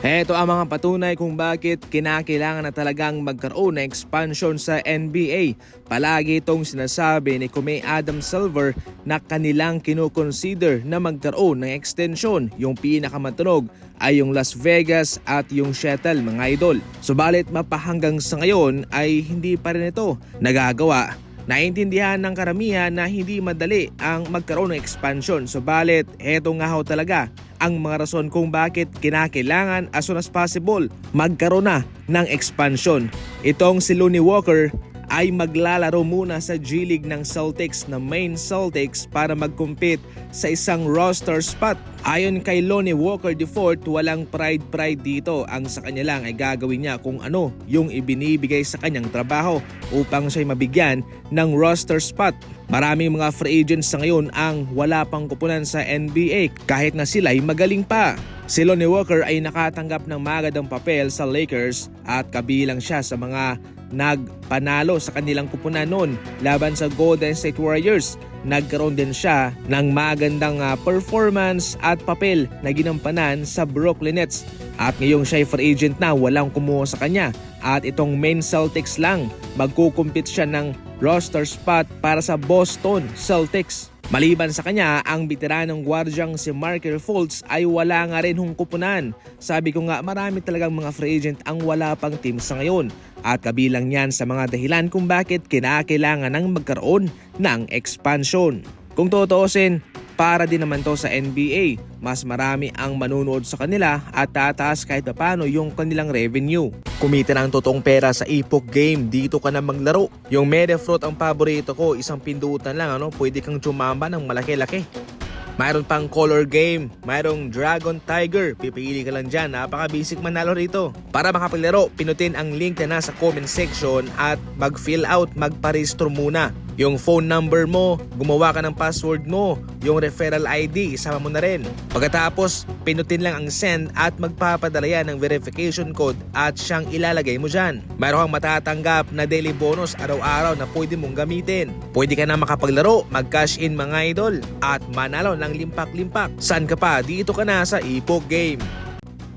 Ito ang mga patunay kung bakit kinakailangan na talagang magkaroon ng expansion sa NBA. Palagi itong sinasabi ni Kume Adam Silver na kanilang kinukonsider na magkaroon ng extension. Yung pinakamatunog ay yung Las Vegas at yung Seattle, mga idol. Subalit mapahanggang sa ngayon ay hindi pa rin ito nagagawa. Naintindihan ng karamihan na hindi madali ang magkaroon ng expansion. Subalit, eto nga ho talaga ang mga rason kung bakit kinakailangan as soon as possible magkaroon na ng expansion. Itong si Lonnie Walker ay maglalaro muna sa G League ng Celtics na main Celtics para mag-compete sa isang roster spot. Ayon kay Lonnie Walker IV, walang pride dito. Ang sa kanya lang ay gagawin niya kung ano yung ibinibigay sa kanyang trabaho upang siya'y mabigyan ng roster spot. Maraming mga free agents sa ngayon ang wala pang kupunan sa NBA kahit na sila'y magaling pa. Si Lonnie Walker ay nakatanggap ng magandang papel sa Lakers at kabilang siya sa mga nagpanalo sa kanilang kupunan noon laban sa Golden State Warriors. Nagkaroon din siya ng magandang performance at papel na ginampanan sa Brooklyn Nets. At ngayong siya free agent na, walang kumuha sa kanya. At itong main Celtics lang, magkukumpit siya ng roster spot para sa Boston Celtics. Maliban sa kanya, ang veteranong gwardyang si Markelle Fultz ay wala nga rin hong kupunan. Sabi ko nga, marami talagang mga free agent ang wala pang team sa ngayon. At kabilang yan sa mga dahilan kung bakit kinakailangan ng magkaroon ng expansion. Kung tutuusin, para din naman to sa NBA. Mas marami ang manunood sa kanila at tataas kahit paano yung kanilang revenue. Kumita ng totoong pera sa Epoch Game, dito ka na maglaro. Yung Medefruit ang paborito ko, isang pindutan lang, pwede kang tumamba ng malaki-laki. Mayroon pang color game, mayroong Dragon Tiger, pipili ka lang dyan, napaka-basic manalo rito. Para makapaglaro, pinutin ang link na nasa comment section at mag-fill out, magparehistro muna. Yung phone number mo, gumawa ka ng password mo, yung referral ID, isama mo na rin. Pagkatapos, pinutin lang ang send at magpapadala yan ng verification code at siyang ilalagay mo dyan. Mayroon kang matatanggap na daily bonus araw-araw na pwede mong gamitin. Pwede ka na makapaglaro, mag-cash in mga idol, at manalo ng limpak-limpak. San ka pa? Dito ka na sa Epoch Game.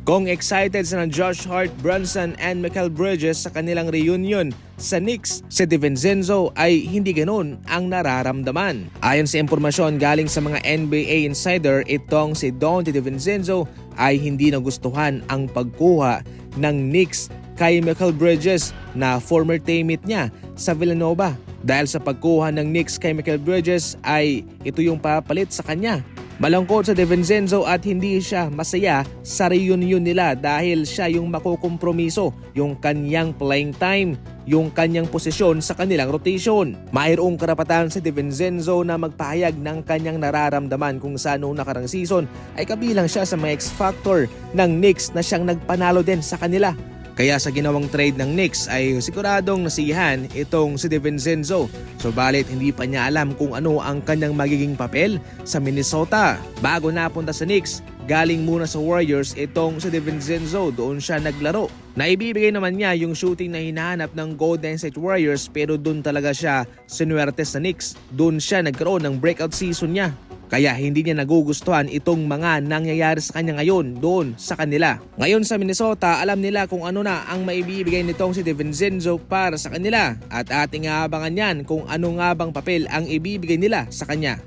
Kung excited sa Josh Hart, Brunson and Mikal Bridges sa kanilang reunion sa Knicks, si DiVincenzo ay hindi ganoon ang nararamdaman. Ayon sa impormasyon galing sa mga NBA insider, itong si Donte DiVincenzo ay hindi nagustuhan ang pagkuha ng Knicks kay Mikal Bridges na former teammate niya sa Villanova. Dahil sa pagkuha ng Knicks kay Mikal Bridges ay ito yung papalit sa kanya. Malungkot sa DiVincenzo at hindi siya masaya sa reunion nila dahil siya yung makukompromiso, yung kanyang playing time, yung kanyang posisyon sa kanilang rotation. Mayroong karapatan si DiVincenzo na magpahayag ng kanyang nararamdaman kung saan noong nakarang season ay kabilang siya sa mga X-Factor ng Knicks na siyang nagpanalo din sa kanila. Kaya sa ginawang trade ng Knicks ay siguradong nasiyahan itong si DiVincenzo. Subalit hindi pa niya alam kung ano ang kanyang magiging papel sa Minnesota. Bago napunta sa Knicks, galing muna sa Warriors itong si DiVincenzo, doon siya naglaro. Naibibigay naman niya yung shooting na hinahanap ng Golden State Warriors pero doon talaga siya sinuwerte sa Knicks. Doon siya nagkaroon ng breakout season niya. Kaya hindi niya nagugustuhan itong mga nangyayari sa kanya ngayon doon sa kanila. Ngayon sa Minnesota, alam nila kung ano na ang maibibigay nitong si DiVincenzo para sa kanila. At ating aabangan yan kung ano nga bang papel ang ibibigay nila sa kanya.